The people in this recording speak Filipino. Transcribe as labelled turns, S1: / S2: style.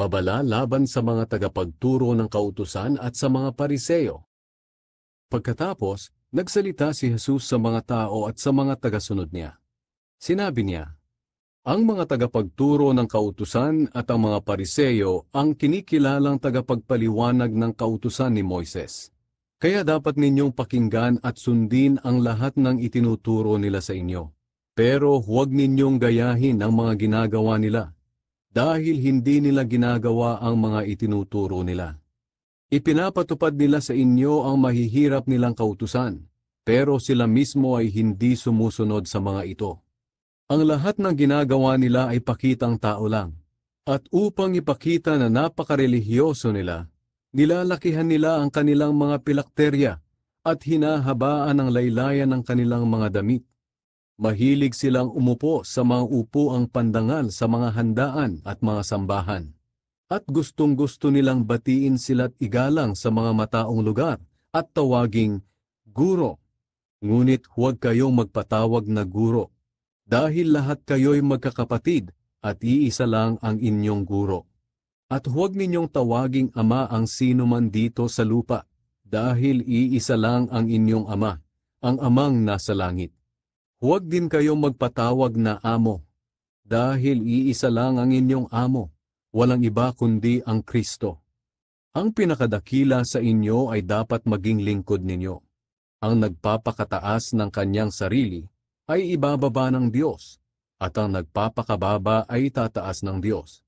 S1: babala laban sa mga tagapagturo ng kautusan at sa mga Pariseo. Pagkatapos, nagsalita si Jesus sa mga tao at sa mga tagasunod niya. Sinabi niya, ang mga tagapagturo ng kautusan at ang mga Pariseo ang kinikilalang tagapagpaliwanag ng kautusan ni Moises. Kaya dapat ninyong pakinggan at sundin ang lahat ng itinuturo nila sa inyo. Pero huwag ninyong gayahin ang mga ginagawa nila, dahil hindi nila ginagawa ang mga itinuturo nila. Ipinapatupad nila sa inyo ang mahihirap nilang kautusan, pero sila mismo ay hindi sumusunod sa mga ito. Ang lahat ng ginagawa nila ay pakitang tao lang. At upang ipakita na napakarelihiyoso nila, nilalakihan nila ang kanilang mga pilakterya at hinahabaan ang laylayan ng kanilang mga damit. Mahilig silang umupo sa mga upuang pandangal sa mga handaan at mga sambahan. At gustong-gusto nilang batiin sila't igalang sa mga mataong lugar at tawaging guro. Ngunit huwag kayong magpatawag na guro, dahil lahat kayo'y magkakapatid at iisa lang ang inyong guro. At huwag ninyong tawaging ama ang sino man dito sa lupa, dahil iisa lang ang inyong ama, ang amang nasa langit. Huwag din kayong magpatawag na amo, dahil iisa lang ang inyong amo, walang iba kundi ang Kristo. Ang pinakadakila sa inyo ay dapat maging lingkod ninyo. Ang nagpapakataas ng kanyang sarili ay ibababa ng Diyos, at ang nagpapakababa ay tataas ng Diyos.